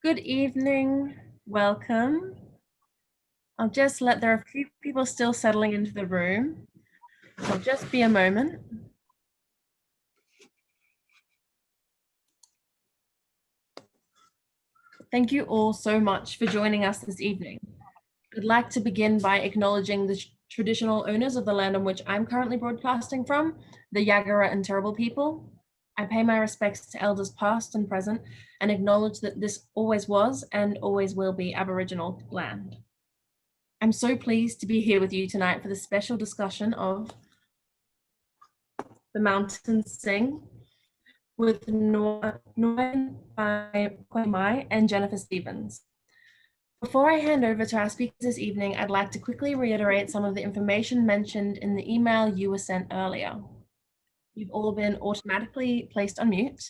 Good evening, welcome. I'll just there are a few people still settling into the room. I'll just be a moment. Thank you all so much for joining us this evening. I'd like to begin by acknowledging the traditional owners of the land on which I'm currently broadcasting from, the Yagara and Turrbal people. I pay my respects to elders past and present and acknowledge that this always was and always will be Aboriginal land. I'm so pleased to be here with you tonight for the special discussion of The Mountains Sing with Nguyen by Quế Mai and Jennifer Stevens. Before I hand over to our speakers this evening, I'd like to quickly reiterate some of the information mentioned in the email you were sent earlier. You've all been automatically placed on mute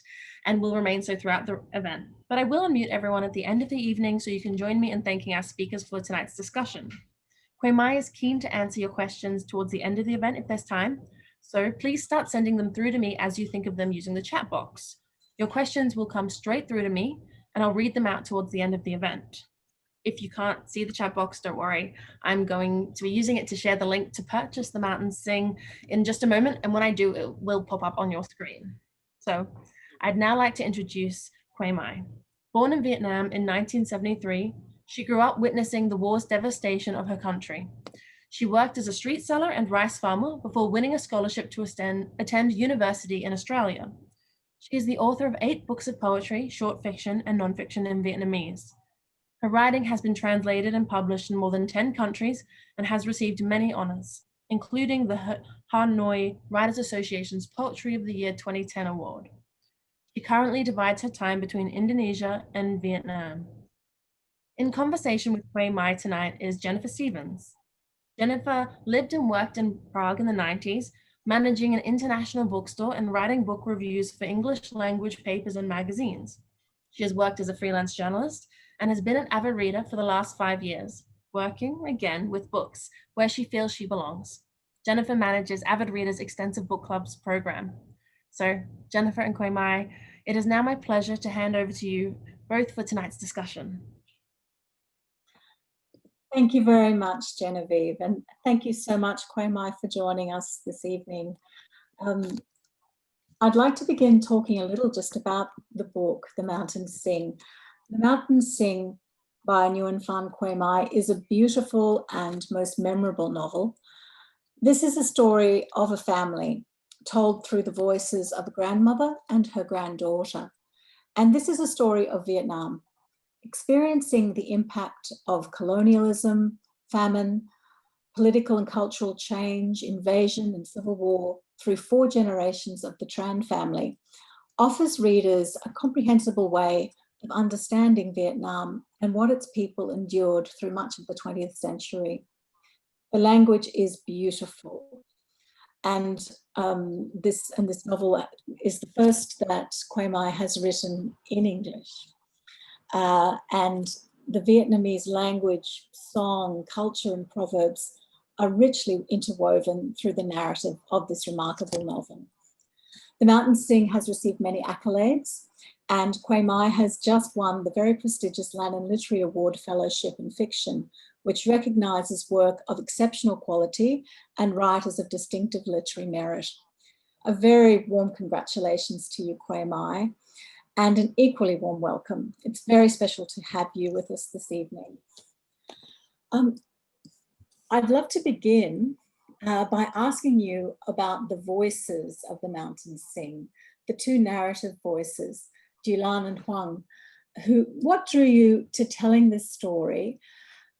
and will remain so throughout the event. But I will unmute everyone at the end of the evening so you can join me in thanking our speakers for tonight's discussion. Quế Mai is keen to answer your questions towards the end of the event if there's time, so please start sending them through to me as you think of them using the chat box. Your questions will come straight through to me and I'll read them out towards the end of the event. If you can't see the chat box, don't worry. I'm going to be using it to share the link to purchase The Mountains Sing in just a moment, and when I do, it will pop up on your screen. So I'd now like to introduce Quế Mai. Born in Vietnam in 1973, she grew up witnessing the war's devastation of her country. She worked as a street seller and rice farmer before winning a scholarship to attend university in Australia. She is the author of 8 books of poetry, short fiction, and nonfiction in Vietnamese. Her writing has been translated and published in more than 10 countries and has received many honors, including the Hanoi Writers Association's Poetry of the Year 2010 award. She currently divides her time between Indonesia and Vietnam. In conversation with Quế Mai tonight is Jennifer Stevens. Jennifer lived and worked in Prague in the 90s, managing an international bookstore and writing book reviews for English language papers and magazines. She has worked as a freelance journalist and has been an avid reader for the last 5 years, working, again, with books, where she feels she belongs. Jennifer manages Avid Readers' extensive Bookclubs program. So, Jennifer and Quế Mai, it is now my pleasure to hand over to you both for tonight's discussion. Thank you very much, Genevieve, and thank you so much, Quế Mai, for joining us this evening. I'd like to begin talking a little just about the book, The Mountains Sing. The Mountains Sing by Nguyễn Phan Quế Mai is a beautiful and most memorable novel. This is a story of a family told through the voices of a grandmother and her granddaughter. And this is a story of Vietnam, experiencing the impact of colonialism, famine, political and cultural change, invasion and civil war through 4 generations of the Tran family, offers readers a comprehensible way of understanding Vietnam and what its people endured through much of the 20th century. The language is beautiful. And this novel is the first that Quế Mai has written in English. And the Vietnamese language, song, culture, and proverbs are richly interwoven through the narrative of this remarkable novel. The Mountains Sing has received many accolades, and Quế Mai has just won the very prestigious Lannan Literary Award Fellowship in Fiction, which recognizes work of exceptional quality and writers of distinctive literary merit. A very warm congratulations to you, Quế Mai, and an equally warm welcome. It's very special to have you with us this evening. I'd love to begin by asking you about the voices of The Mountains Sing, the 2 narrative voices, Dieu Lan and Huong. What drew you to telling this story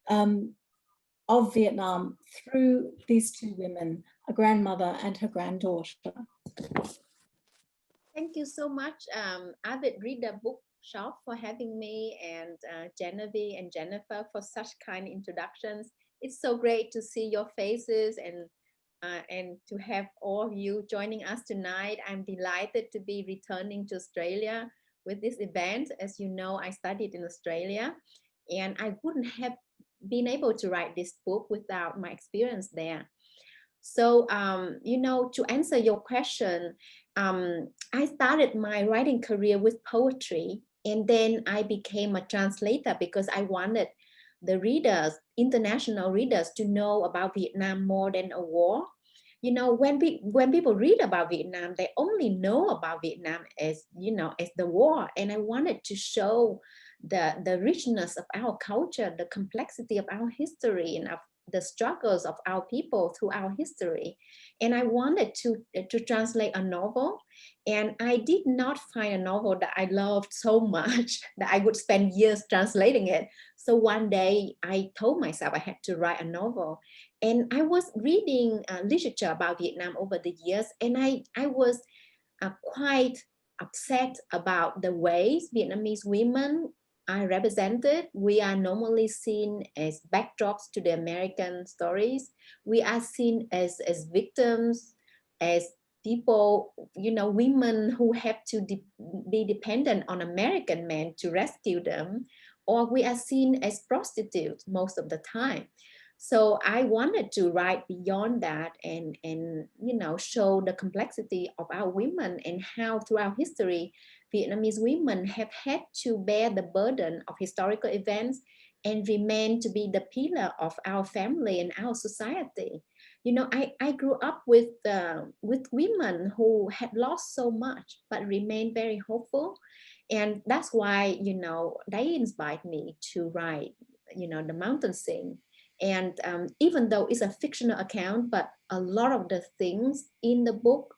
of Vietnam through these 2 women, a grandmother and her granddaughter? Thank you so much, Avid Reader Bookshop, for having me, and Genevieve and Jennifer for such kind introductions. It's so great to see your faces and to have all of you joining us tonight. I'm delighted to be returning to Australia with this event. As you know, I studied in Australia, and I wouldn't have been able to write this book without my experience there. So, you know, to answer your question, I started my writing career with poetry And then I became a translator because I wanted the readers, international readers, to know about Vietnam more than a war. You know, when people read about Vietnam, they only know about Vietnam as, you know, as the war. And I wanted to show the richness of our culture, the complexity of our history, and of the struggles of our people through our history. And I wanted to translate a novel, and I did not find a novel that I loved so much that I would spend years translating it. So one day I told myself I had to write a novel. And I was reading literature about Vietnam over the years, and I was quite upset about the ways Vietnamese women are represented. We are normally seen as backdrops to the American stories. We are seen as victims, as people, you know, women who have to be dependent on American men to rescue them, or we are seen as prostitutes most of the time. So I wanted to write beyond that, and you know, show the complexity of our women and how throughout history Vietnamese women have had to bear the burden of historical events and remain to be the pillar of our family and our society. You know, I grew up with women who had lost so much but remained very hopeful, and that's why, you know, they inspired me to write, you know, The Mountain Sing. And even though it's a fictional account, but a lot of the things in the book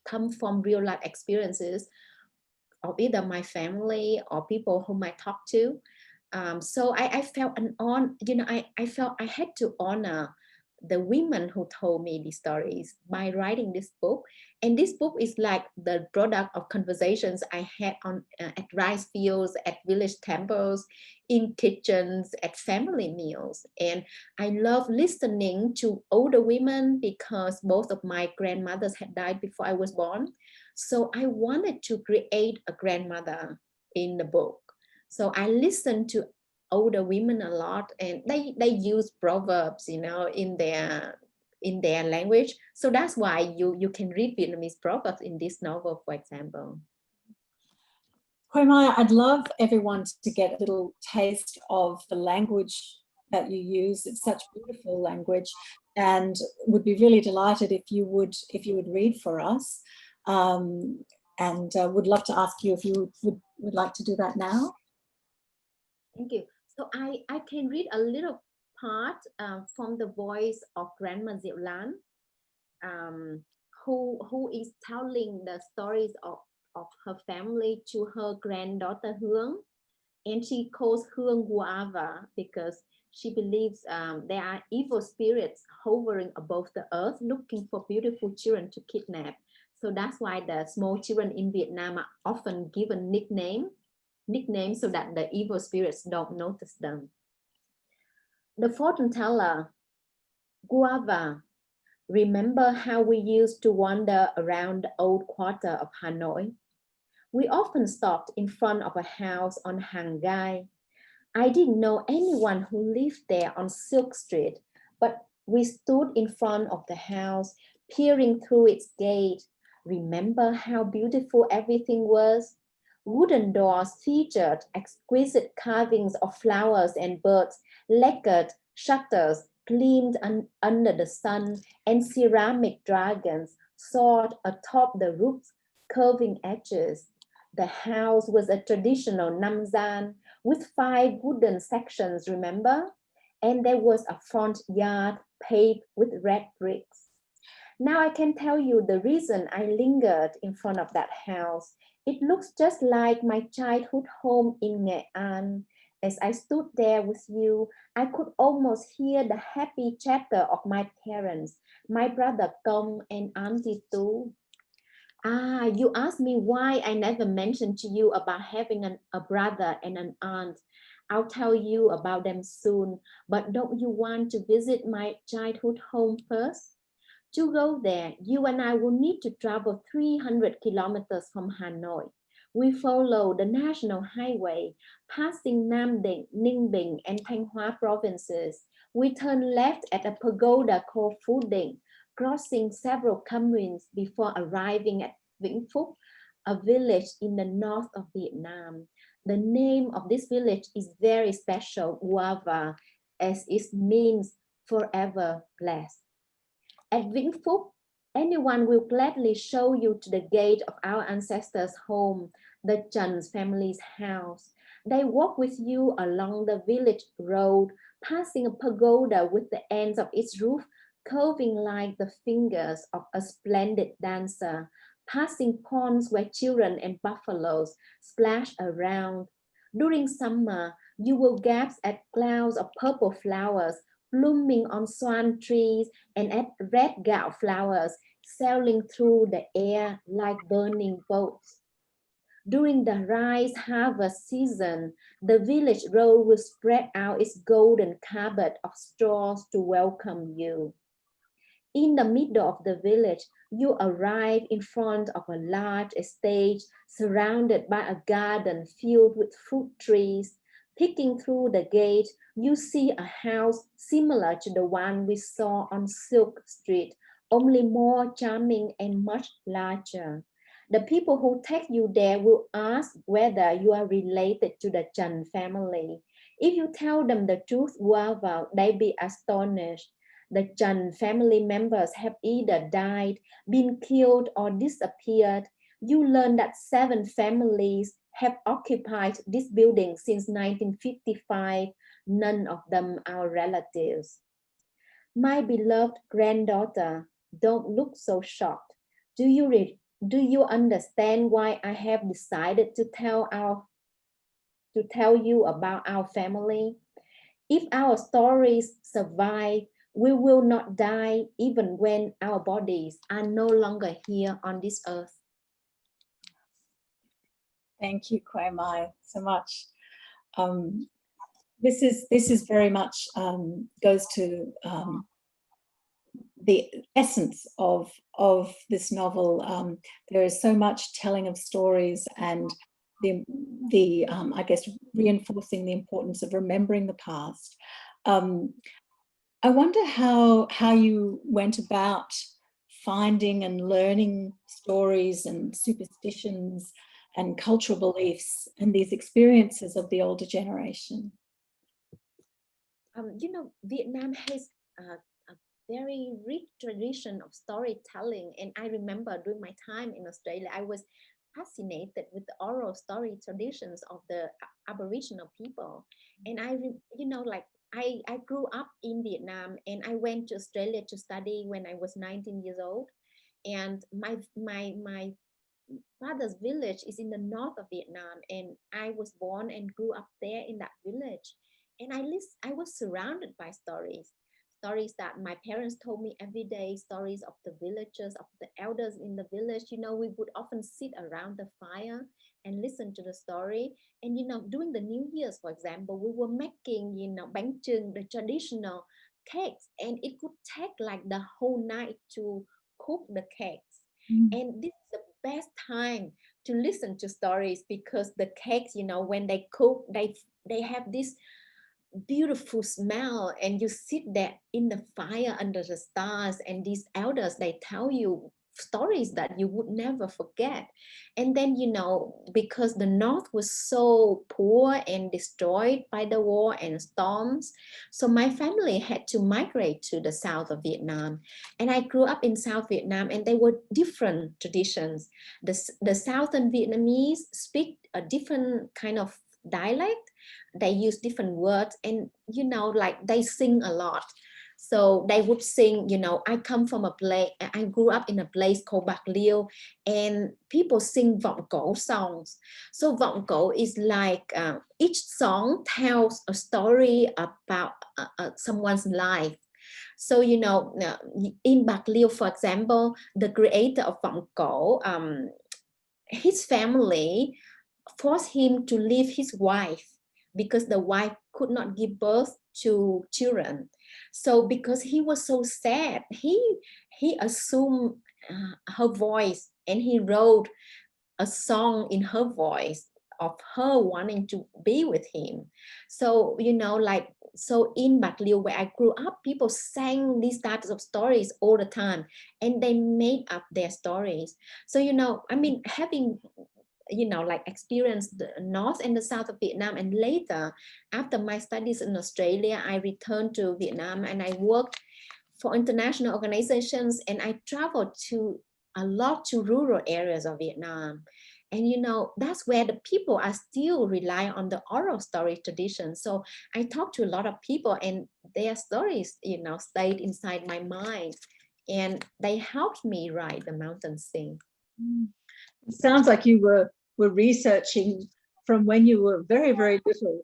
come from real life experiences of either my family or people whom I talk to. So I felt I felt I had to honor the women who told me these stories by writing this book. And this book is like the product of conversations I had on at rice fields, at village temples, in kitchens, at family meals. And I love listening to older women because both of my grandmothers had died before I was born. So I wanted to create a grandmother in the book. So I listened to older women a lot, and they use proverbs, you know, in their language. So that's why you can read Vietnamese proverbs in this novel, for example. Quế Mai, I'd love everyone to get a little taste of the language that you use. It's such beautiful language, and would be really delighted if you would read for us. And would love to ask you if you would like to do that now. Thank you. So I can read a little part from the voice of Grandma Dieu Lan, who is telling the stories of her family to her granddaughter Huong. And she calls Huong Guava because she believes there are evil spirits hovering above the earth looking for beautiful children to kidnap. So that's why the small children in Vietnam are often given nicknames so that the evil spirits don't notice them. The fortune teller, Guava, remember how we used to wander around the old quarter of Hanoi? We often stopped in front of a house on Hàng Gai. I didn't know anyone who lived there on Silk Street, but we stood in front of the house, peering through its gate. Remember how beautiful everything was? Wooden doors featured exquisite carvings of flowers and birds, lacquered shutters gleamed under the sun, and ceramic dragons soared atop the roof's curving edges. The house was a traditional Nam Gian with 5 wooden sections, remember? And there was a front yard paved with red bricks. Now I can tell you the reason I lingered in front of that house. It looks just like my childhood home in Nghệ An. As I stood there with you, I could almost hear the happy chatter of my parents, my brother Công and Auntie Tu. Ah, you asked me why I never mentioned to you about having a brother and an aunt. I'll tell you about them soon, but don't you want to visit my childhood home first? To go there, you and I will need to travel 300 kilometers from Hanoi. We follow the national highway, passing Nam Định, Ninh Bình, and Thanh Hóa provinces. We turn left at a pagoda called Phu Định, crossing several communes before arriving at Vĩnh Phúc, a village in the north of Vietnam. The name of this village is very special, Uava, as it means forever blessed. At Vĩnh Phúc, anyone will gladly show you to the gate of our ancestors' home, the Chan's family's house. They walk with you along the village road, passing a pagoda with the ends of its roof curving like the fingers of a splendid dancer, passing ponds where children and buffaloes splash around. During summer, you will gasp at clouds of purple flowers blooming on swan trees and at red gout flowers sailing through the air like burning boats. During the rice harvest season, the village road will spread out its golden carpet of straws to welcome you. In the middle of the village, you arrive in front of a large estate surrounded by a garden filled with fruit trees. Peeking through the gate, you see a house similar to the one we saw on Silk Street, only more charming and much larger. The people who take you there will ask whether you are related to the Chan family. If you tell them the truth, well, they be astonished. The Chan family members have either died, been killed, or disappeared. You learn that 7 families have occupied this building since 1955. None of them are relatives. My beloved granddaughter, don't look so shocked. Do you understand why I have decided to tell you about our family? If our stories survive, we will not die even when our bodies are no longer here on this earth. Thank you, Quế Mai, so much. This is very much goes to the essence of this novel. There is so much telling of stories and the I guess reinforcing the importance of remembering the past. I wonder how you went about finding and learning stories and superstitions and cultural beliefs and these experiences of the older generation. You know, Vietnam has a very rich tradition of storytelling, and I remember during my time in Australia, I was fascinated with the oral story traditions of the Aboriginal people. And I grew up in Vietnam, and I went to Australia to study when I was 19 years old. And my father's village is in the north of Vietnam, and I was born and grew up there in that village. And I was surrounded by stories that my parents told me every day, stories of the villagers, of the elders in the village. You know, we would often sit around the fire and listen to the story. And, you know, during the New Year's, for example, we were making, you know, bánh chưng, the traditional cakes, and it could take like the whole night to cook the cakes. And this is the best time to listen to stories, because the cakes, you know, when they cook, they have this beautiful smell, and you sit there in the fire under the stars, and these elders, they tell you stories that you would never forget. And then, you know, because the north was so poor and destroyed by the war and storms, so my family had to migrate to the south of Vietnam, and I grew up in South Vietnam, and there were different traditions. The southern Vietnamese speak a different kind of dialect. They use different words, and, you know, like they sing a lot. So they would sing, you know, I grew up in a place called Bạc Liêu, and people sing vọng cổ songs. So vọng cổ is like each song tells a story about someone's life. So, you know, in Bạc Liêu, for example, the creator of vọng cổ, his family forced him to leave his wife because the wife could not give birth to children. So because he was so sad, he assumed her voice, and he wrote a song in her voice of her wanting to be with him. So, you know, like, so in Bạc Liêu, where I grew up, people sang these types of stories all the time, and they made up their stories. So, you know, I mean, having like experience the north and the south of Vietnam. And later, after my studies in Australia, I returned to Vietnam and I worked for international organizations, and I traveled a lot to rural areas of Vietnam. And that's where the people are still rely on the oral story tradition. So I talked to a lot of people, and their stories stayed inside my mind, and they helped me write The Mountain Sing. It sounds like you were researching from when you were very, very little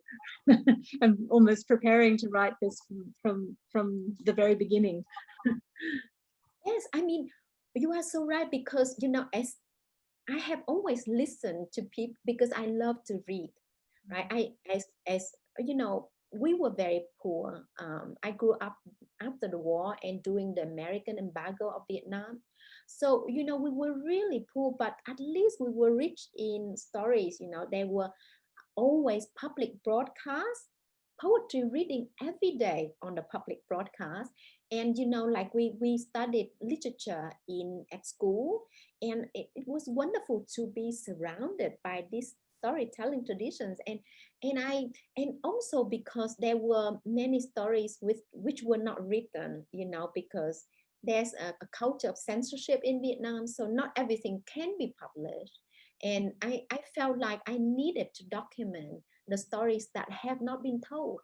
and almost preparing to write this from the very beginning. Yes, I mean, you are so right, because as I have always listened to people, because I love to read, right? As we were very poor. I grew up after the war and during the American embargo of Vietnam. So, we were really poor, but at least we were rich in stories. There were always public broadcasts, poetry reading every day on the public broadcast. And like we studied literature at school, and it was wonderful to be surrounded by these storytelling traditions. And also because there were many stories which were not written, because there's a culture of censorship in Vietnam, so not everything can be published. And I felt like I needed to document the stories that have not been told.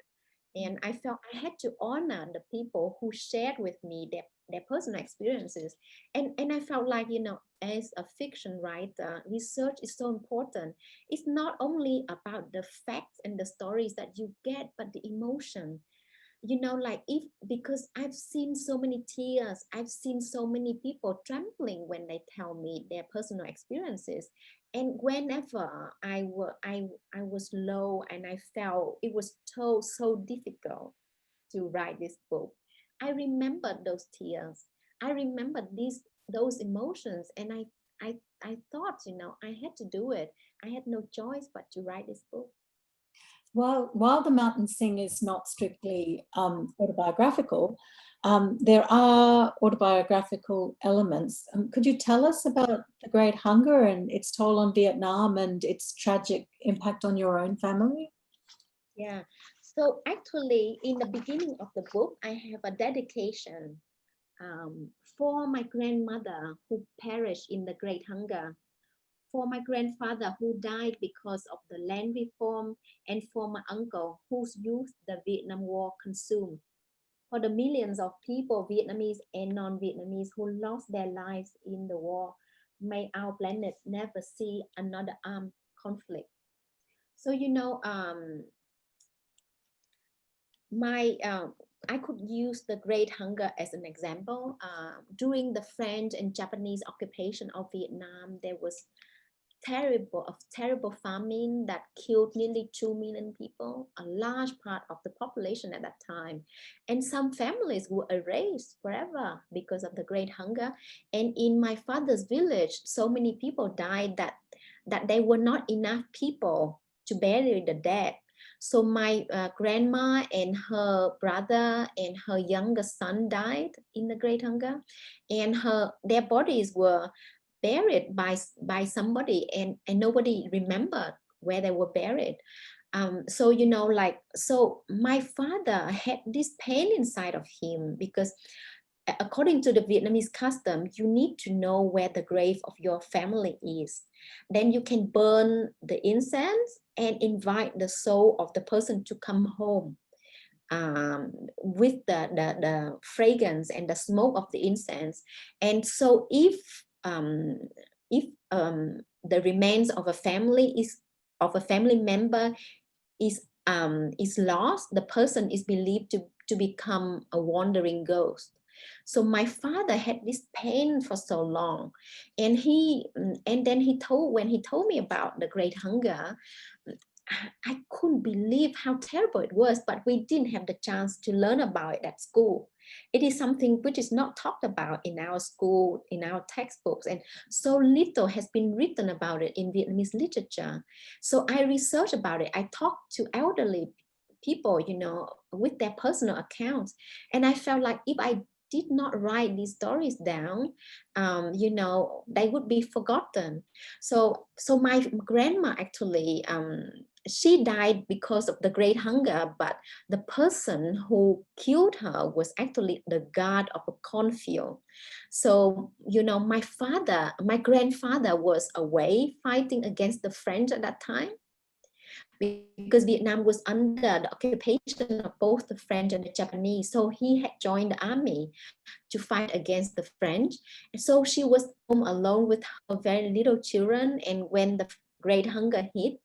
And I felt I had to honor the people who shared with me their personal experiences. And I felt like, as a fiction writer, research is so important. It's not only about the facts and the stories that you get, but the emotion. Because I've seen so many tears, I've seen so many people trembling when they tell me their personal experiences. And whenever I was low and I felt it was so difficult to write this book, I remembered those tears. I remembered those emotions, and I thought, I had to do it. I had no choice but to write this book. While The Mountain Sing is not strictly autobiographical, there are autobiographical elements. Could you tell us about the Great Hunger and its toll on Vietnam and its tragic impact on your own family? Yeah, so actually in the beginning of the book, I have a dedication for my grandmother who perished in the Great Hunger, for my grandfather who died because of the land reform, and for my uncle whose youth the Vietnam War consumed, for the millions of people, Vietnamese and non-Vietnamese, who lost their lives in the war. May our planet never see another armed conflict. So, I could use the Great Hunger as an example. During the French and Japanese occupation of Vietnam, there was terrible famine that killed nearly 2 million people, a large part of the population at that time. And some families were erased forever because of the Great Hunger. And in my father's village, so many people died that there were not enough people to bury the dead. So my grandma and her brother and her youngest son died in the Great Hunger, and their bodies were buried by somebody, and nobody remembered where they were buried. So so my father had this pain inside of him, because according to the Vietnamese custom, you need to know where the grave of your family is. Then you can burn the incense and invite the soul of the person to come home with the fragrance and the smoke of the incense. And so if the remains of a family member is lost, the person is believed to become a wandering ghost. So my father had this pain for so long, and then when he told me about the Great Hunger, I couldn't believe how terrible it was, but we didn't have the chance to learn about it at school. It is something which is not talked about in our school, in our textbooks, and so little has been written about it in Vietnamese literature. So I researched about it. I talked to elderly people, with their personal accounts, and I felt like if I did not write these stories down, you know, they would be forgotten. So my grandma actually, she died because of the Great Hunger, but the person who killed her was actually the god of a cornfield. So, you know, my grandfather was away fighting against the French at that time, because Vietnam was under the occupation of both the French and the Japanese. So he had joined the army to fight against the French. So she was home alone with her very little children. And when the Great Hunger hit,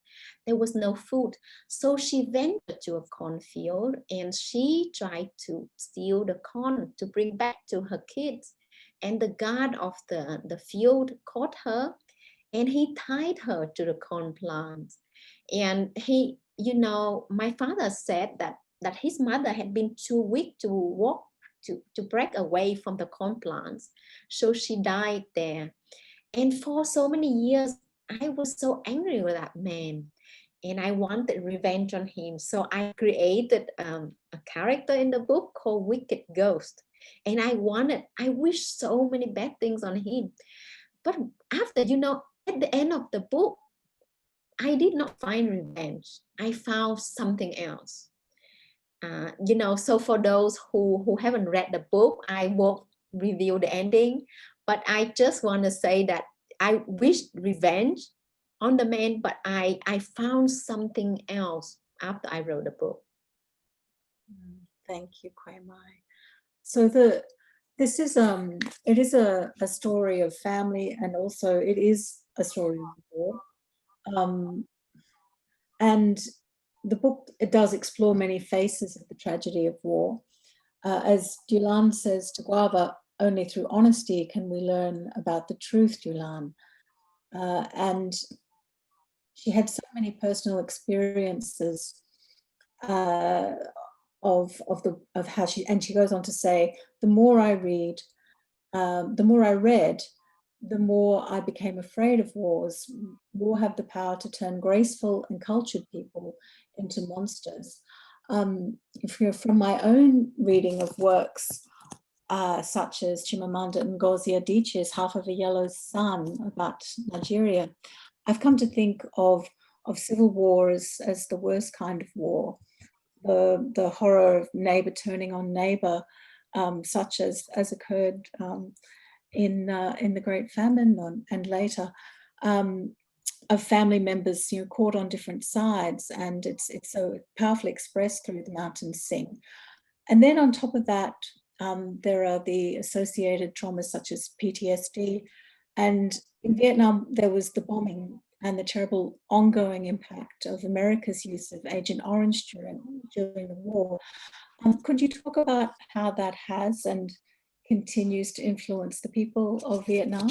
there was no food. So she ventured to a cornfield and she tried to steal the corn to bring back to her kids. And the guard of the field caught her and he tied her to the corn plant. And he, you know, my father said that his mother had been too weak to walk, to break away from the corn plants. So she died there. And for so many years, I was so angry with that man. And I wanted revenge on him. So I created a character in the book called Wicked Ghost. And I wished so many bad things on him. But after, you know, at the end of the book, I did not find revenge. I found something else. You know, so for those who haven't read the book, I won't reveal the ending, but I just want to say that I wished revenge on the man, but I found something else after I wrote the book. Thank you, Quế Mai. So this is it is a story of family, and also it is a story of war. And the book, it does explore many faces of the tragedy of war. As Dieu Lan says to Guava, only through honesty can we learn about the truth, Dieu Lan. And she had so many personal experiences of how she goes on to say, the more I read, the more I read, the more I became afraid of wars. War have the power to turn graceful and cultured people into monsters. From my own reading of works such as Chimamanda Ngozi Adichie's Half of a Yellow Sun about Nigeria, I've come to think of civil war as the worst kind of war. The horror of neighbor turning on neighbor, such as occurred in the Great Famine and later, of family members, you know, caught on different sides, and it's so powerfully expressed through The Mountains Sing. And then on top of that, there are the associated traumas such as PTSD, and in Vietnam there was the bombing and the terrible ongoing impact of America's use of Agent Orange during the war. Could you talk about how that has and continues to influence the people of Vietnam?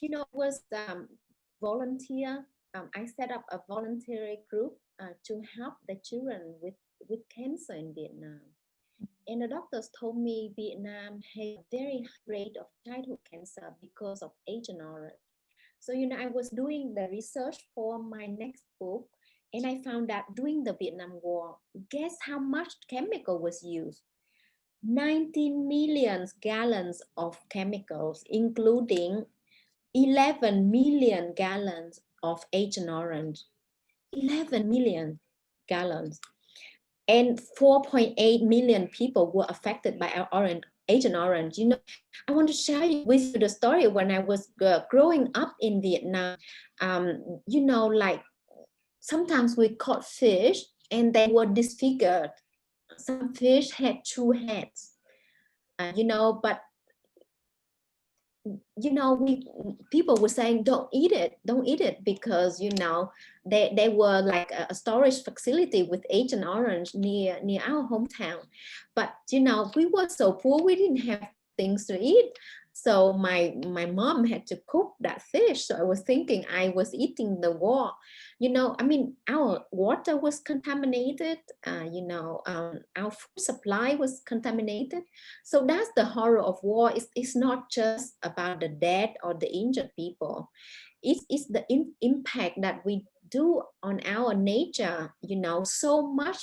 You know, it was volunteer. I set up a voluntary group to help the children with cancer in Vietnam. And the doctors told me Vietnam had a very high rate of childhood cancer because of Agent Orange. So, you know, I was doing the research for my next book, and I found that during the Vietnam War, guess how much chemical was used? 19 million gallons of chemicals, including 11 million gallons of Agent Orange. 11 million gallons. And 4.8 million people were affected by Agent Orange. You know, I want to share with you the story when I was growing up in Vietnam. You know, like sometimes we caught fish and they were disfigured. Some fish had 2 heads, you know, but you know, people were saying don't eat it because, you know, they were like a storage facility with Agent Orange near our hometown. But you know, we were so poor, we didn't have things to eat, so my mom had to cook that fish. So I was thinking I was eating the war. You know, I mean, our water was contaminated, you know, our food supply was contaminated. So that's the horror of war. It's not just about the dead or the injured people. It's the impact that we do on our nature. You know, so much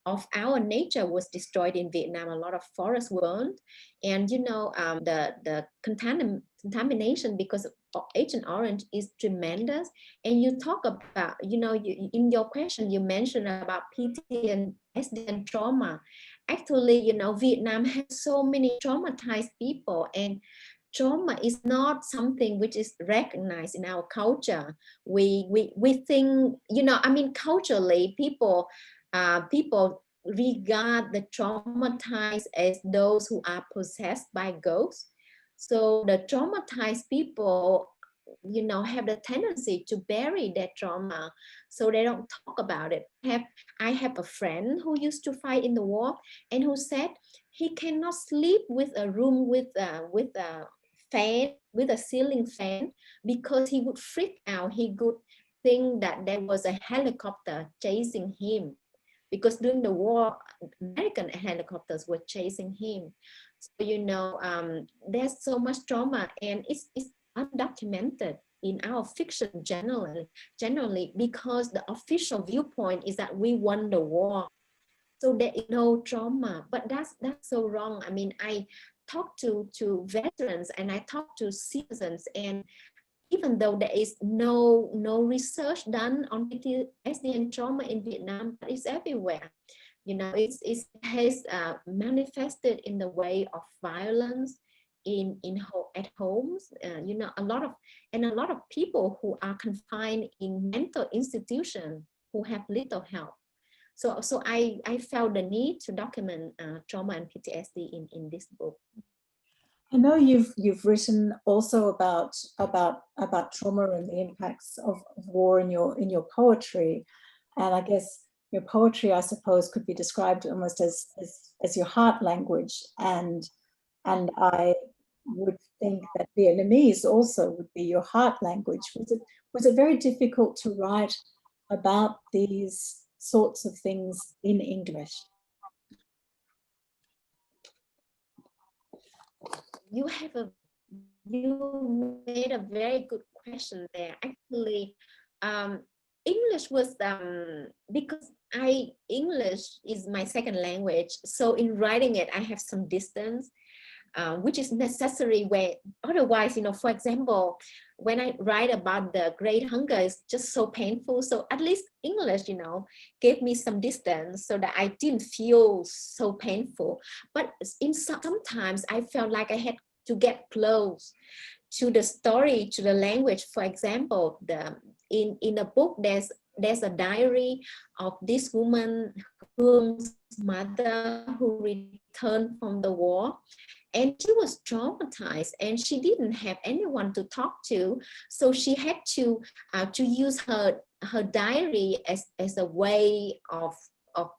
of our nature was destroyed in Vietnam. A lot of forests were burned, and you know, the contamination because of Agent Orange is tremendous. And you talk about, you know, in your question you mentioned about PTSD and trauma. Actually, you know, Vietnam has so many traumatized people, and trauma is not something which is recognized in our culture. We think, you know, I mean, culturally, people regard the traumatized as those who are possessed by ghosts. So the traumatized people, you know, have the tendency to bury their trauma, so they don't talk about it. I have a friend who used to fight in the war, and who said he cannot sleep with a room with a fan, with a ceiling fan, because he would freak out. He would think that there was a helicopter chasing him, because during the war, American helicopters were chasing him. So, you know, there's so much trauma, and it's undocumented in our fiction generally, because the official viewpoint is that we won the war, so there is no trauma. But that's so wrong. I mean, I talk to veterans, and I talk to citizens, and even though there is no research done on PTSD and trauma in Vietnam, but it's everywhere. You know, it has manifested in the way of violence at homes. You know, a lot of people who are confined in mental institutions who have little help. So I felt the need to document trauma and PTSD in this book. I know you've written also about trauma and the impacts of war in your poetry, and I guess your poetry, I suppose, could be described almost as your heart language, and I would think that Vietnamese also would be your heart language. Was it very difficult to write about these sorts of things in English? You made a very good question there. Actually, English was because English is my second language. So in writing it, I have some distance, which is necessary. Where otherwise, you know, for example, when I write about the Great Hunger, it's just so painful. So at least English, you know, gave me some distance so that I didn't feel so painful. But sometimes I felt like I had to get close to the story, to the language. For example, in a book, there's a diary of this woman, Huong's mother, who returned from the war. And she was traumatized, and she didn't have anyone to talk to. So she had to use her diary as a way of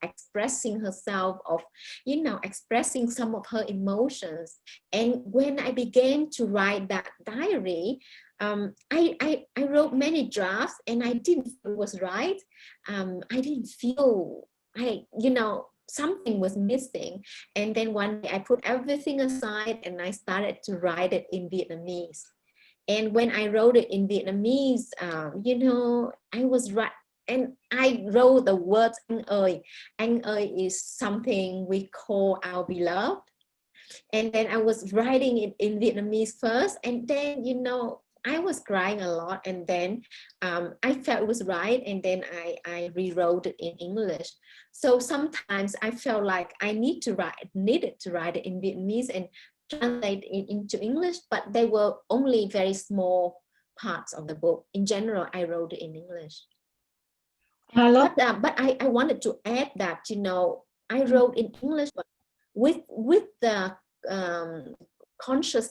expressing herself, of, you know, expressing some of her emotions. And when I began to write that diary, I wrote many drafts, and I didn't feel it was right. I didn't feel, you know, something was missing. And then one day I put everything aside, and I started to write it in Vietnamese. And when I wrote it in Vietnamese, you know, I was right. And I wrote the words anh ơi. Anh ơi is something we call our beloved. And then I was writing it in Vietnamese first. And then, you know, I was crying a lot, and then I felt it was right, and then I rewrote it in English. So sometimes I felt like I needed to write it in Vietnamese and translate it into English, but they were only very small parts of the book. In general, I wrote it in English. But I wanted to add that, you know, I wrote in English, but with the conscious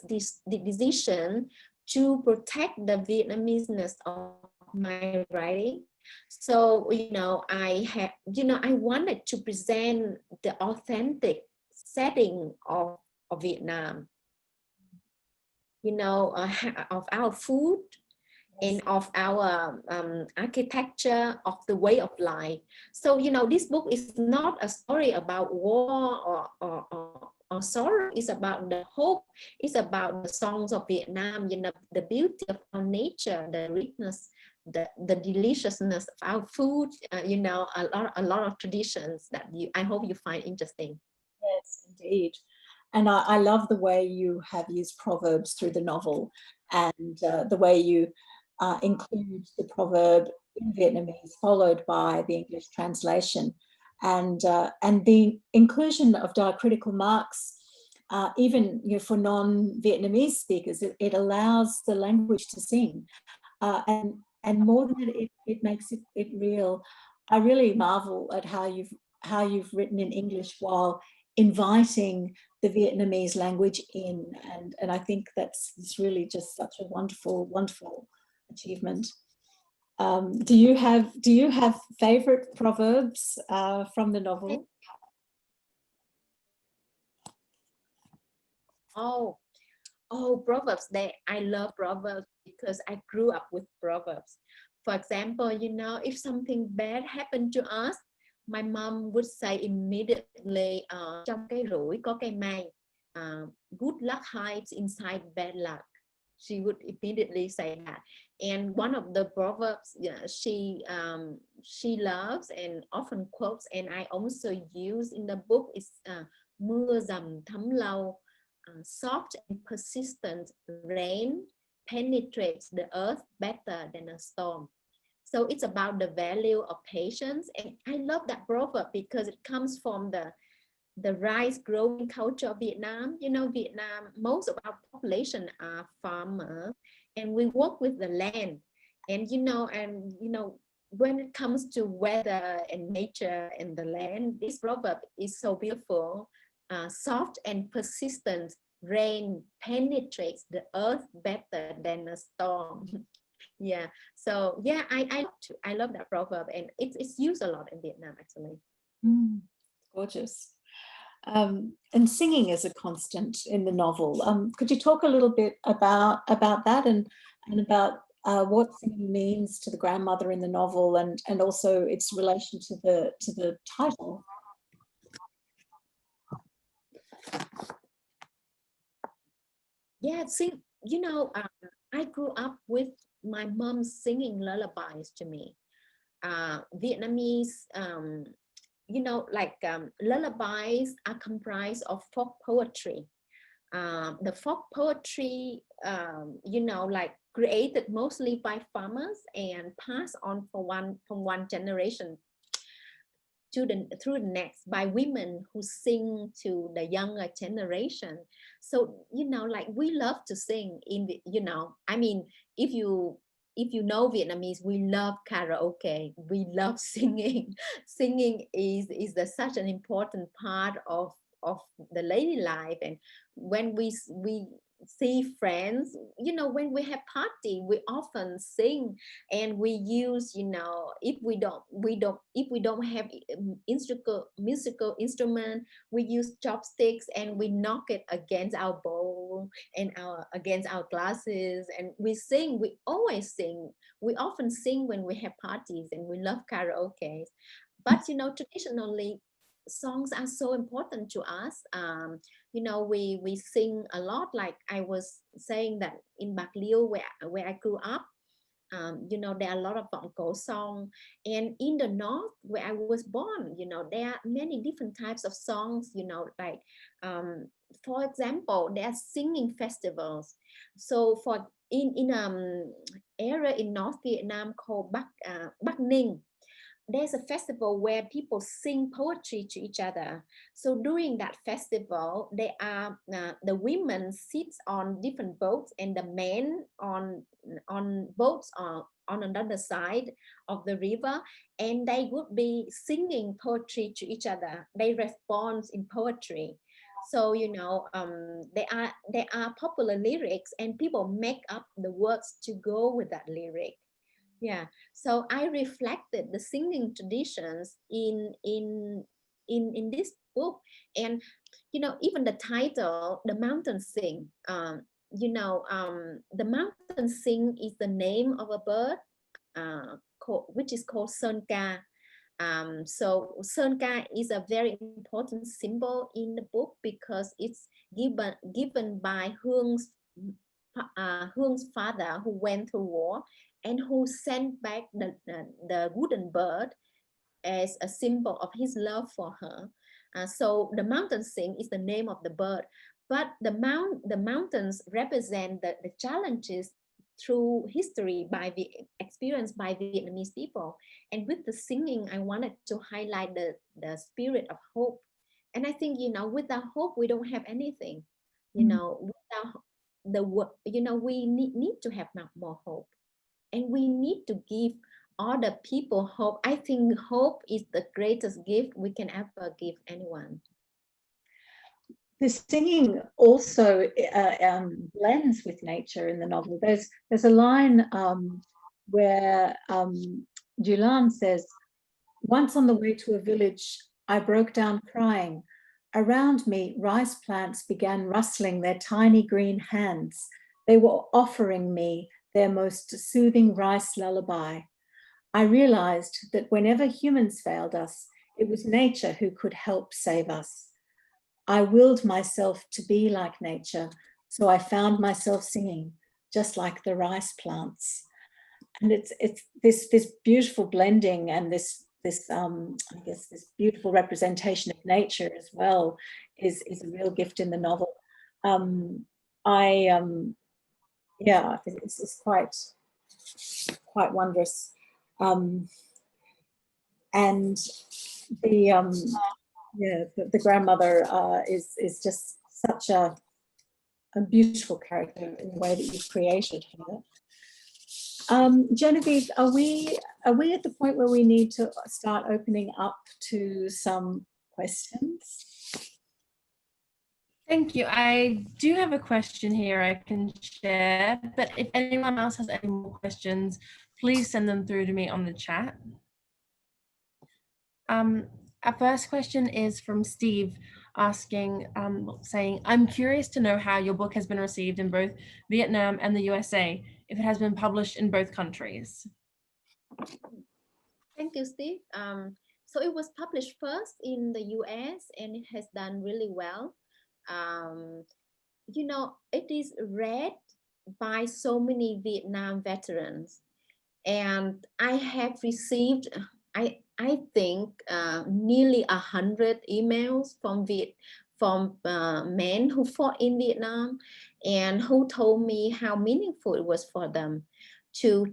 decision to protect the Vietnamese-ness of my writing. So, you know, I wanted to present the authentic setting of Vietnam, you know, of our food, and of our architecture, of the way of life. So, you know, this book is not a story about war or sorrow. It's about the hope. It's about the songs of Vietnam, you know, the beauty of our nature, the richness, the deliciousness of our food, you know, a lot of traditions that I hope you find interesting. Yes, indeed. And I love the way you have used proverbs through the novel, and the way you include the proverb in Vietnamese followed by the English translation, and the inclusion of diacritical marks, even, you know, for non-Vietnamese speakers. It allows the language to sing, and more than that, it makes it real. I really marvel at how you've written in English while inviting the Vietnamese language in, and I think it's really just such a wonderful achievement. Do you have favorite proverbs from the novel? Proverbs. I love proverbs because I grew up with proverbs. For example, you know, if something bad happened to us, my mom would say immediately, trong cái rủi có cái may, good luck hides inside bad luck. She would immediately say that. And one of the proverbs she loves and often quotes, and I also use in the book, is mưa dầm thấm lâu, soft and persistent rain penetrates the earth better than a storm. So it's about the value of patience, and I love that proverb because it comes from the rice growing culture of Vietnam. You know, Vietnam, most of our population are farmers, and we work with the land. And you know, when it comes to weather and nature and the land, this proverb is so beautiful. Soft and persistent rain penetrates the earth better than a storm. Yeah, so yeah, I love that proverb, and it's used a lot in Vietnam, actually. Gorgeous. And singing is a constant in the novel. Could you talk a little bit about that, and about what singing means to the grandmother in the novel, and also its relation to the title? Yeah, you know, I grew up with my mom singing lullabies to me. Vietnamese, you know, like lullabies are comprised of folk poetry. The folk poetry, you know, like created mostly by farmers and passed on from one generation through the next by women who sing to the younger generation. So, you know, like we love to sing in the, you know, I mean, if you know Vietnamese, we love karaoke, we love singing. Singing is such an important part of the lady life. And when we see friends, you know, when we have party, we often sing, and we use, you know, if we don't have musical instrument, we use chopsticks, and we knock it against our bowl and against our glasses, and we sing. We always sing. We often sing when we have parties, and we love karaoke. But you know, traditionally, songs are so important to us. You know, we sing a lot. Like I was saying, that in Bạc Liêu, where I grew up, you know, there are a lot of vọng cổ song, and in the north where I was born, you know, there are many different types of songs. You know, like for example, there are singing festivals. So for in area in North Vietnam called Bắc Ninh, there's a festival where people sing poetry to each other. So during that festival, they are the women sit on different boats, and the men on boats on another side of the river, and they would be singing poetry to each other. They respond in poetry. So you know, there are popular lyrics, and people make up the words to go with that lyric. Yeah, so I reflected the singing traditions in this book. And you know, even the title, The Mountain Sing, you know, the mountain sing is the name of a bird, which is called Sơn Ca. So Sơn Ca is a very important symbol in the book because it's given by Huong's father, who went through war, and who sent back the wooden bird as a symbol of his love for her. So the mountain sing is the name of the bird, but the mountains represent the challenges through history experienced by Vietnamese people. And with the singing, I wanted to highlight the spirit of hope. And I think, without hope, we don't have anything. Without we need to have more hope. And we need to give other people hope. I think hope is the greatest gift we can ever give anyone. The singing also blends with nature in the novel. There's a line where Dieu Lan says, "Once on the way to a village, I broke down crying. Around me, rice plants began rustling their tiny green hands. They were offering me their most soothing rice lullaby. I realized that whenever humans failed us, it was nature who could help save us. I willed myself to be like nature, so I found myself singing, just like the rice plants." And it's this beautiful blending and this I guess this beautiful representation of nature as well is a real gift in the novel. Yeah, it's quite wondrous. And the grandmother is just such a beautiful character in the way that you've created her. Genevieve, are we at the point where we need to start opening up to some questions? Thank you. I do have a question here I can share, but if anyone else has any more questions, please send them through to me on the chat. Our first question is from Steve asking, saying, "I'm curious to know how your book has been received in both Vietnam and the USA, if it has been published in both countries." Thank you, Steve. So it was published first in the US and it has done really well. It is read by so many Vietnam veterans, and I have received, I think, nearly 100 emails from men who fought in Vietnam and who told me how meaningful it was for them to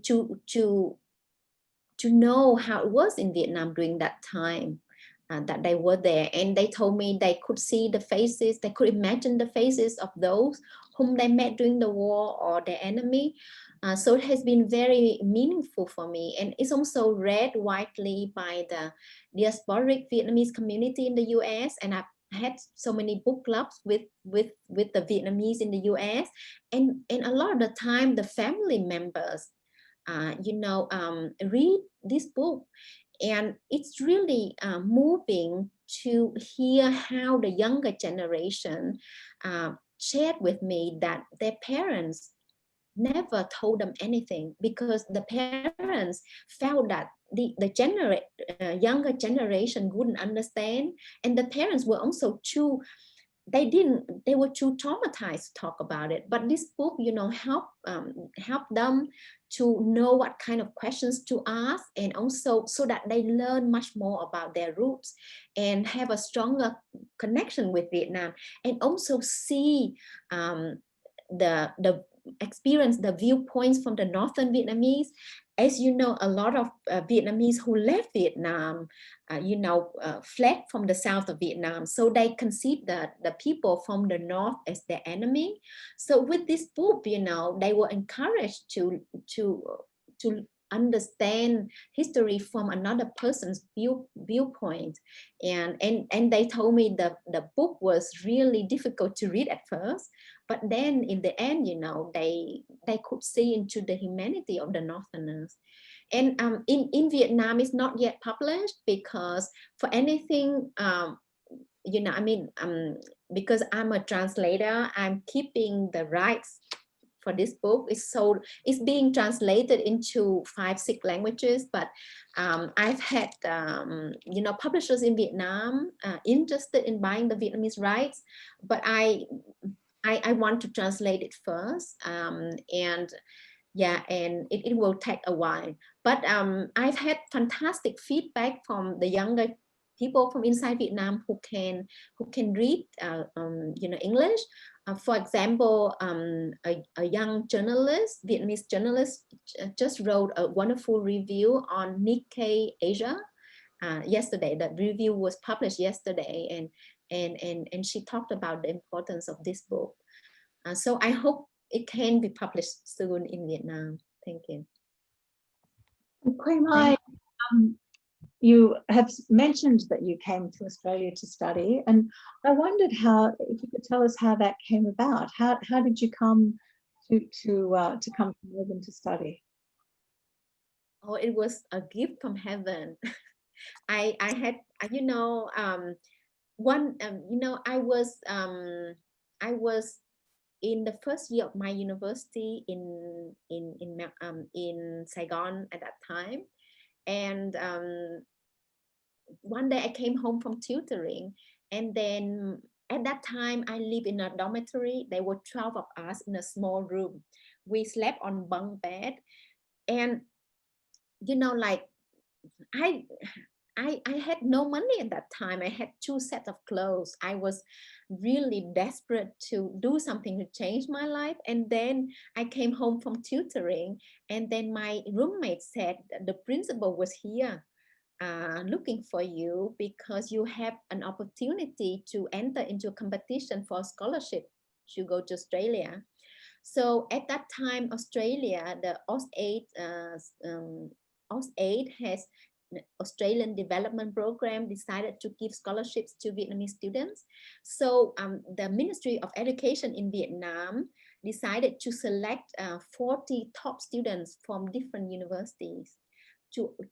know how it was in Vietnam during that time. That they were there, and they told me they could see the faces, they could imagine the faces of those whom they met during the war or their enemy. So it has been very meaningful for me, and it's also read widely by the diasporic Vietnamese community in the US, and I've had so many book clubs with the Vietnamese in the US, and a lot of the time the family members read this book. And it's really moving to hear how the younger generation shared with me that their parents never told them anything, because the parents felt that the younger generation wouldn't understand, and the parents were also they were too traumatized to talk about it. But this book, helped them to know what kind of questions to ask, and also so that they learn much more about their roots and have a stronger connection with Vietnam, and also see the experience, the viewpoints from the Northern Vietnamese. As you know, a lot of Vietnamese who left Vietnam, fled from the south of Vietnam. So they consider the people from the north as their enemy. So with this book, they were encouraged to understand history from another person's viewpoint. And they told me the book was really difficult to read at first, but then in the end, they could see into the humanity of the Northerners. And in Vietnam, it's not yet published, because for anything, because I'm a translator, I'm keeping the rights for this book. It's being translated into 5-6 languages, but I've had publishers in Vietnam interested in buying the Vietnamese rights, but I want to translate it first, and yeah, and it will take a while. But I've had fantastic feedback from the younger people from inside Vietnam who can read English. For example, a young journalist, Vietnamese journalist, just wrote a wonderful review on Nikkei Asia yesterday. The review was published yesterday, and she talked about the importance of this book. So I hope it can be published soon in Vietnam. Thank you. Quế Mai, you have mentioned that you came to Australia to study, and I wondered if you could tell us how that came about. How did you come to come to Melbourne to study? Oh, it was a gift from heaven. I had, I was in the first year of my university in Saigon at that time, and one day I came home from tutoring, and then at that time I lived in a dormitory. There were 12 of us in a small room. We slept on bunk bed, and like I had no money at that time. I had 2 sets of clothes. I was really desperate to do something to change my life. And then I came home from tutoring, and then my roommate said the principal was here looking for you because you have an opportunity to enter into a competition for a scholarship to go to Australia. So at that time, Australia, the AusAid has Australian Development Program decided to give scholarships to Vietnamese students. So the Ministry of Education in Vietnam decided to select 40 top students from different universities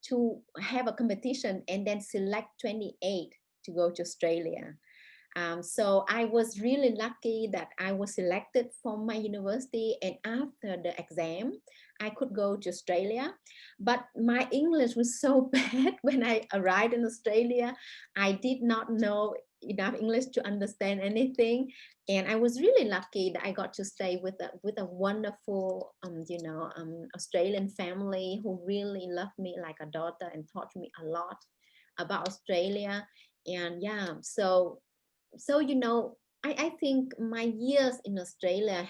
to have a competition, and then select 28 to go to Australia. So I was really lucky that I was selected from my university, and after the exam, I could go to Australia. But my English was so bad when I arrived in Australia. I did not know enough English to understand anything, and I was really lucky that I got to stay with a wonderful Australian family who really loved me like a daughter and taught me a lot about Australia. And yeah, so I think my years in Australia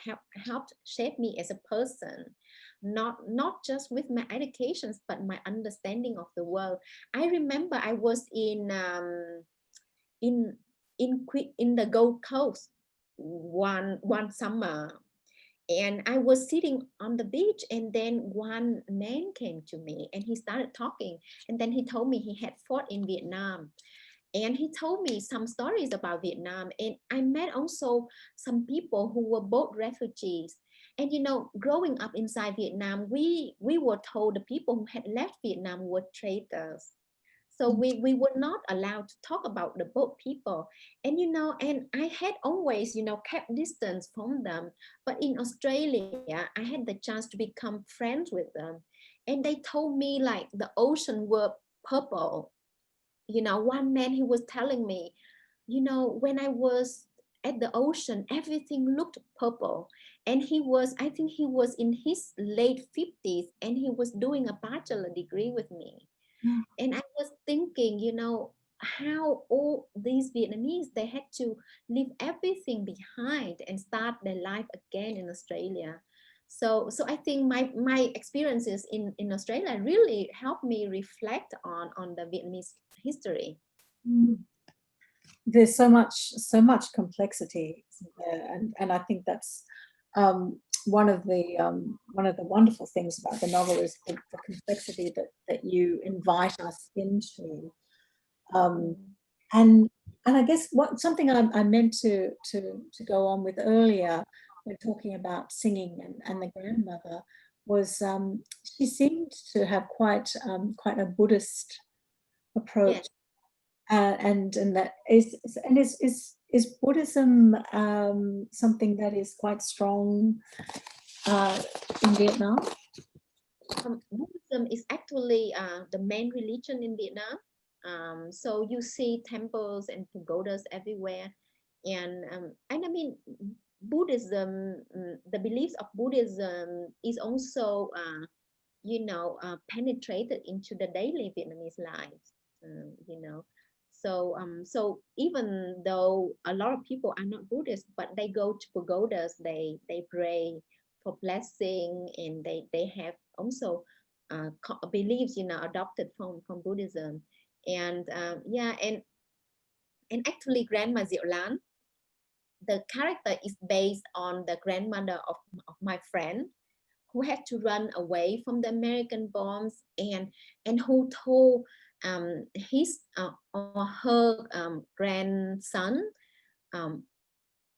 helped shape me as a person, not just with my educations, but my understanding of the world. I remember I was in the Gold Coast one summer, and I was sitting on the beach, and then one man came to me and he started talking, and then he told me he had fought in Vietnam. And he told me some stories about Vietnam. And I met also some people who were both refugees. And growing up inside Vietnam, we were told the people who had left Vietnam were traitors. So we were not allowed to talk about the boat people. And and I had always kept distance from them. But in Australia, I had the chance to become friends with them. And they told me like the ocean were purple. One man, he was telling me, when I was at the ocean, everything looked purple. And I think he was in his late 50s, and he was doing a bachelor degree with me. And I was thinking, how all these Vietnamese, they had to leave everything behind and start their life again in Australia. So I think my experiences in Australia really helped me reflect on the Vietnamese history. There's so much complexity there, and I think that's one of the wonderful things about the novel is the complexity that you invite us into. And I guess something I meant to go on with earlier when talking about singing and the grandmother was she seemed to have quite a Buddhist approach. Yes. And that is Buddhism something that is quite strong in Vietnam? Buddhism is actually the main religion in Vietnam. So you see temples and pagodas everywhere, and I mean Buddhism, the beliefs of Buddhism is also, penetrated into the daily Vietnamese lives, So, so even though a lot of people are not Buddhist, but they go to pagodas, they pray for blessing, and they have also beliefs, adopted from Buddhism, and and actually Grandma Dieu Lan, the character is based on the grandmother of my friend, who had to run away from the American bombs, and who told his or her grandson,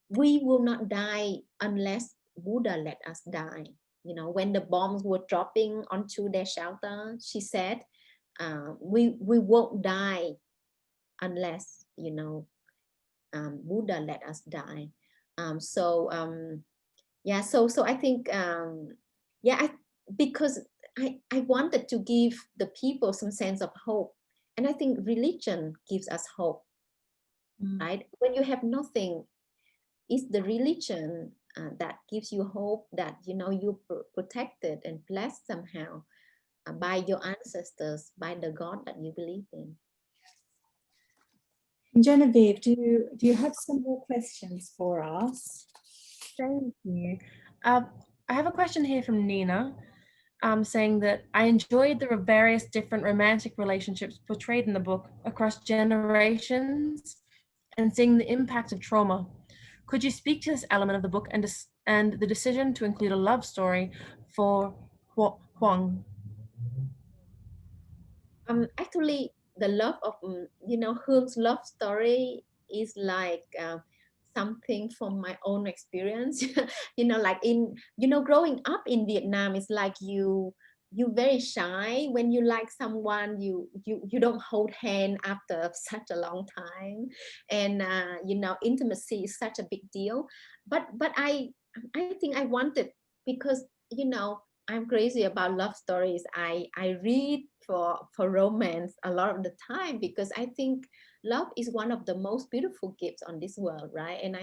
we will not die unless Buddha let us die. When the bombs were dropping onto their shelter, she said, we won't die unless Buddha let us die. So I think because I wanted to give the people some sense of hope, and I think religion gives us hope, right? When you have nothing, it's the religion that gives you hope that you're protected and blessed somehow by your ancestors, by the God that you believe in. Genevieve, do you have some more questions for us? Thank you. I have a question here from Nina, saying that I enjoyed the various different romantic relationships portrayed in the book across generations and seeing the impact of trauma. Could you speak to this element of the book and the decision to include a love story for Huong? Actually, the love of Huong's love story is like something from my own experience. Like growing up in Vietnam, it's like you very shy. When you like someone, you don't hold hand after such a long time, and intimacy is such a big deal. But I think I wanted, because I'm crazy about love stories. I read for romance a lot of the time, because I think love is one of the most beautiful gifts on this world, right? And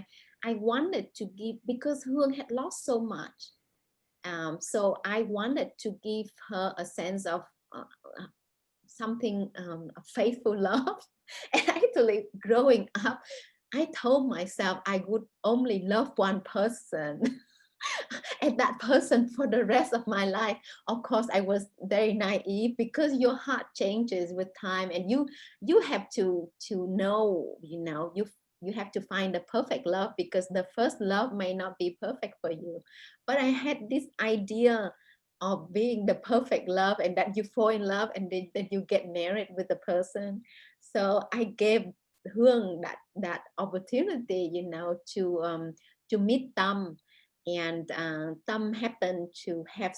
I wanted to give, because Huong had lost so much. So I wanted to give her a sense of something, a faithful love. And actually, growing up, I told myself I would only love one person. And that person for the rest of my life. Of course, I was very naive, because your heart changes with time, and you have to know, you have to find the perfect love, because the first love may not be perfect for you. But I had this idea of being the perfect love, and that you fall in love, and then you get married with the person. So I gave Huong that opportunity, to meet them. And Tâm happened to have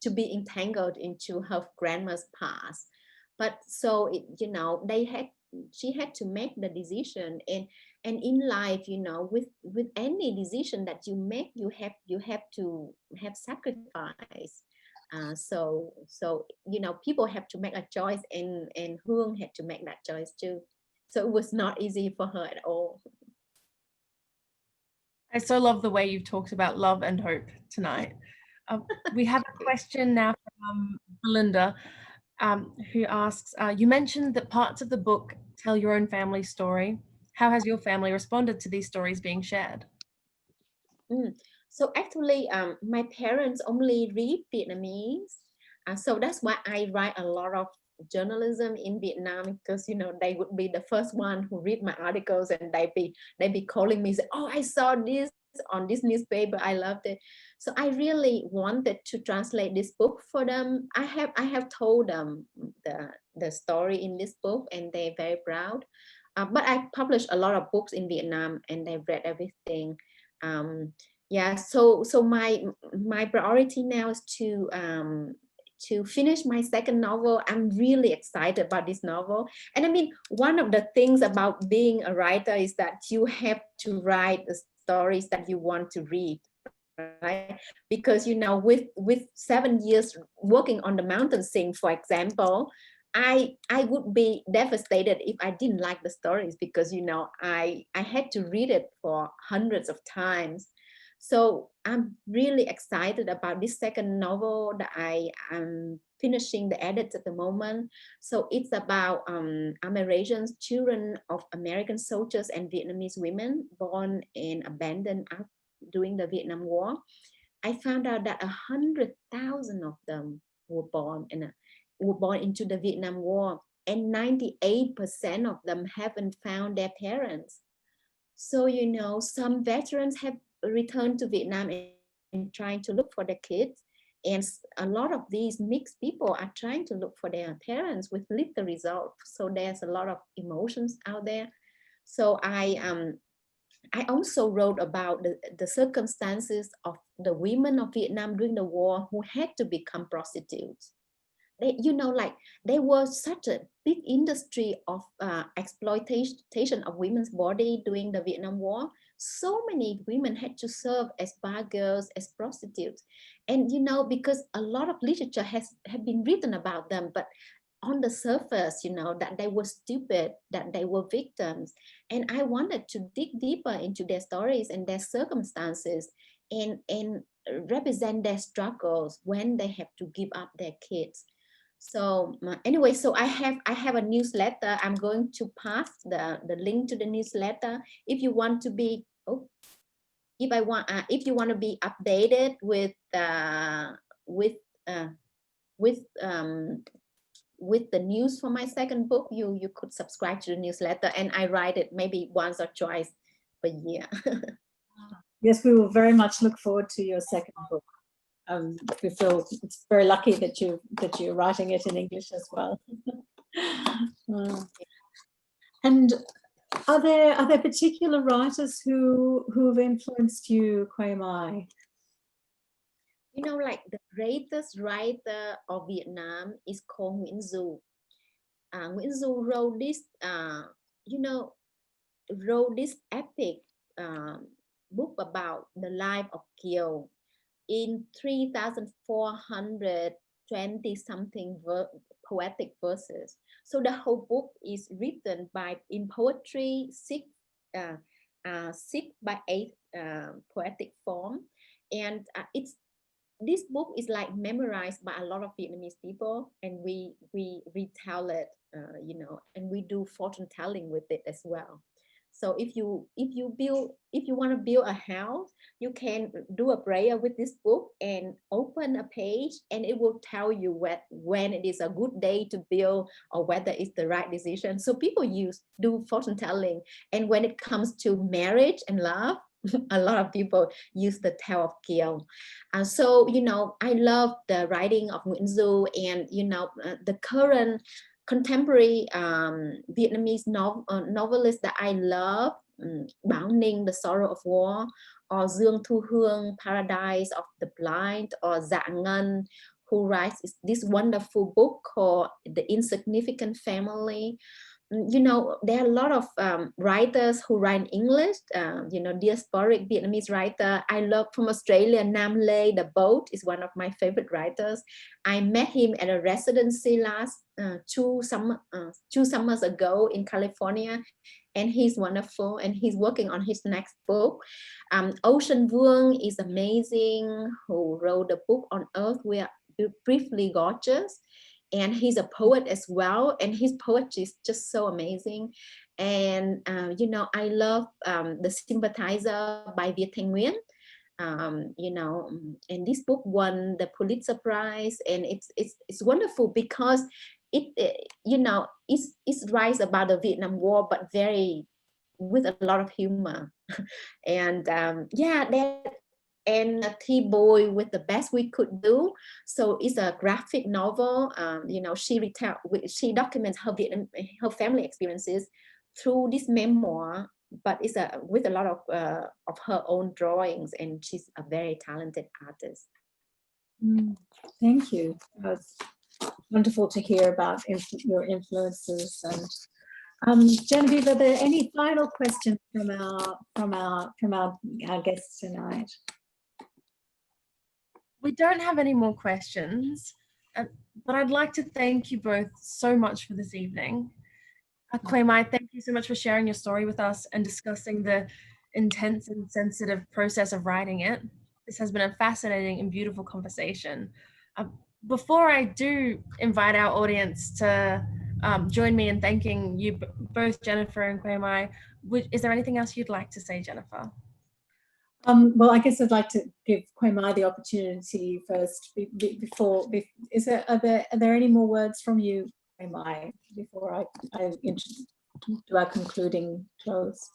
to be entangled into her grandma's past. But so she had to make the decision, and in life, with any decision that you make, you have to have sacrifice. So people have to make a choice, and Huong had to make that choice too. So it was not easy for her at all. I so love the way you've talked about love and hope tonight. We have a question now from Belinda, who asks, you mentioned that parts of the book tell your own family story. How has your family responded to these stories being shared? So actually, my parents only read Vietnamese. So that's why I write a lot of journalism in Vietnam, because they would be the first one who read my articles, and they be calling me, say, oh, I saw this on this newspaper, I loved it. So I really wanted to translate this book for them. I have told them the story in this book, and they're very proud. But I published a lot of books in Vietnam, and they've read everything. So my priority now is to finish my second novel. I'm really excited about this novel. And I mean, one of the things about being a writer is that you have to write the stories that you want to read, right? Because with 7 years working on the mountain sing, for example, I would be devastated if I didn't like the stories, because, you know, I had to read it for hundreds of times. So I'm really excited about this second novel that I am finishing the edits at the moment. So it's about Amerasians, children of American soldiers and Vietnamese women born and abandoned during the Vietnam War. I found out that 100,000 of them were born into the Vietnam War, and 98% of them haven't found their parents. So, you know, some veterans have returned to Vietnam and trying to look for their kids. And a lot of these mixed people are trying to look for their parents with little result. So there's a lot of emotions out there. So I also wrote about the circumstances of the women of Vietnam during the war who had to become prostitutes. They, you know, like there was such a big industry of exploitation of women's body during the Vietnam War. So many women had to serve as bar girls, as prostitutes. And, you know, because a lot of literature have been written about them, but on the surface, you know, that they were stupid, that they were victims. And I wanted to dig deeper into their stories and their circumstances, and represent their struggles when they have to give up their kids. So anyway, so I have a newsletter. I'm going to pass the link to the newsletter. If you want to be, if you want to be updated with the news for my second book, you could subscribe to the newsletter, and I write it maybe once or twice per year. Yes, we will very much look forward to your second book. We feel it's very lucky that you're writing it in English as well. And are there particular writers who have influenced you, Quế Mai? You know, like the greatest writer of Vietnam is called Nguyễn Du. Nguyễn Du wrote this, wrote this epic book about the life of Kiều in 3,420 something poetic verses. So the whole book is written in poetry, 6 by 8 poetic form, and this book is like memorized by a lot of Vietnamese people, and we retell it, and we do fortune telling with it as well. So if you want to build a house, you can do a prayer with this book and open a page, and it will tell you when it is a good day to build or whether it's the right decision. So people do fortune telling, and when it comes to marriage and love, a lot of people use the Tale of Kiều. So, I love the writing of Nguyễn Du, and, the current contemporary Vietnamese novelists that I love, Bảo Ninh, The Sorrow of War, or Dương Thu Hương, Paradise of the Blind, or Dạ Ngân, who writes this wonderful book called The Insignificant Family. There are a lot of writers who write in English, diasporic Vietnamese writer. I love from Australia, Nam Lê, The Boat is one of my favorite writers. I met him at a residency last 2 summers ago in California, and he's wonderful, and he's working on his next book. Ocean Vuong is amazing, who wrote a book On Earth We Are Briefly Gorgeous. And he's a poet as well, and his poetry is just so amazing. And I love The Sympathizer by Viet Thanh Nguyen. And this book won the Pulitzer Prize, and it's wonderful because it writes about the Vietnam War, but with a lot of humor. And and Thi Boy with The Best We Could Do. So it's a graphic novel. She documents her family experiences through this memoir, but it's with a lot of her own drawings, and she's a very talented artist. Thank you. It's wonderful to hear about your influences. And Genevieve, are there any final questions from our guests tonight? We don't have any more questions. But I'd like to thank you both so much for this evening. Quế Mai, thank you so much for sharing your story with us and discussing the intense and sensitive process of writing it. This has been a fascinating and beautiful conversation. Before I do invite our audience to join me in thanking you both, Jennifer and Quế Mai, is there anything else you'd like to say, Jennifer? Well, I guess I'd like to give Quế Mai the opportunity first. Are there any more words from you, Quế Mai, before I do our concluding close?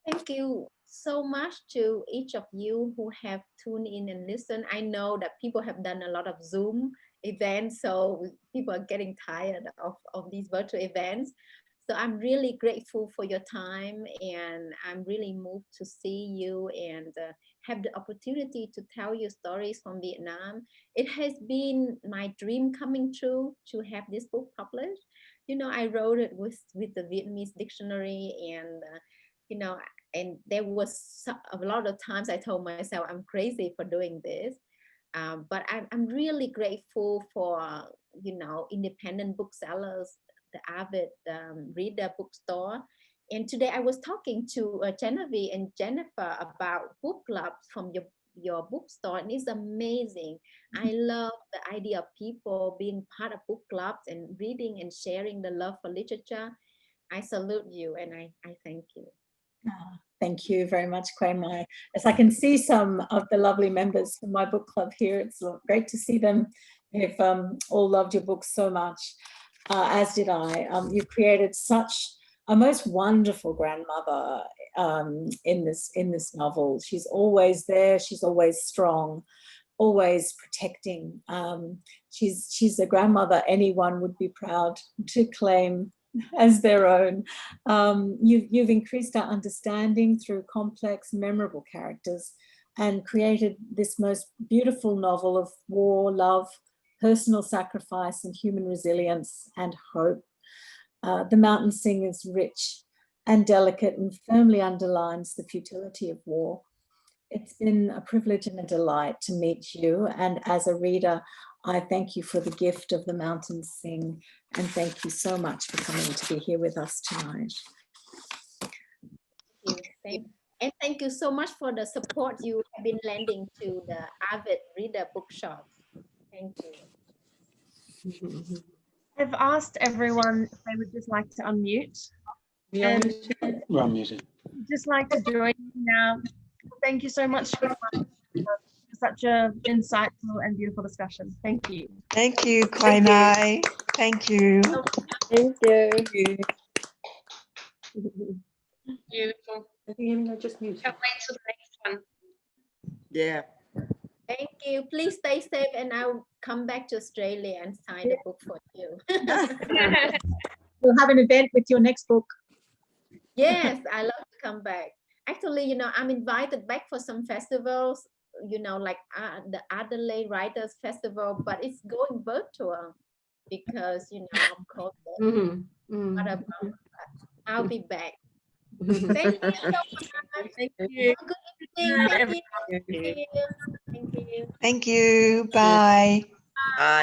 Thank you so much to each of you who have tuned in and listened. I know that people have done a lot of Zoom events, so people are getting tired of these virtual events. So I'm really grateful for your time, and I'm really moved to see you and have the opportunity to tell you stories from Vietnam. It has been my dream coming true to have this book published. You know, I wrote it with the Vietnamese dictionary, and you know, and there was a lot of times I told myself I'm crazy for doing this. But I'm really grateful for, you know, independent booksellers, the Avid reader bookstore. And today I was talking to Genevieve and Jennifer about Bookclubs from your bookstore, and it's amazing. I love the idea of people being part of book clubs and reading and sharing the love for literature. I salute you, and I thank you. Thank you very much, Quế Mai. As I can see some of the lovely members from my book club here, it's great to see them. They've all loved your book so much, as did I. You created such a most wonderful grandmother in this novel. She's always there. She's always strong, always protecting. She's a grandmother anyone would be proud to claim as their own. You've increased our understanding through complex, memorable characters and created this most beautiful novel of war, love, personal sacrifice, and human resilience and hope. The Mountain Sing is rich and delicate and firmly underlines the futility of war. It's been a privilege and a delight to meet you, and as a reader, I thank you for the gift of The Mountain Sing, and thank you so much for coming to be here with us tonight. And thank you so much for the support you have been lending to the Avid Reader Bookshop. Thank you. I've asked everyone if they would just like to unmute. We're unmuted. Just like to join you now. Thank you so much for such a insightful and beautiful discussion. Thank you. Thank you, Quế Mai. Thank you. Thank you. Beautiful. I think I just muted. Can't wait till the next one. Yeah. Thank you. Please stay safe, and I'll come back to Australia and sign the book for you. We'll have an event with your next book. Yes, I love to come back. Actually, you know, I'm invited back for some festivals, you know, like the Adelaide Writers Festival, but it's going virtual because, you know, of COVID. But I'll be back. Thank you so much. Thank you. Have a good evening. Thank you. Thank you. Bye. Bye.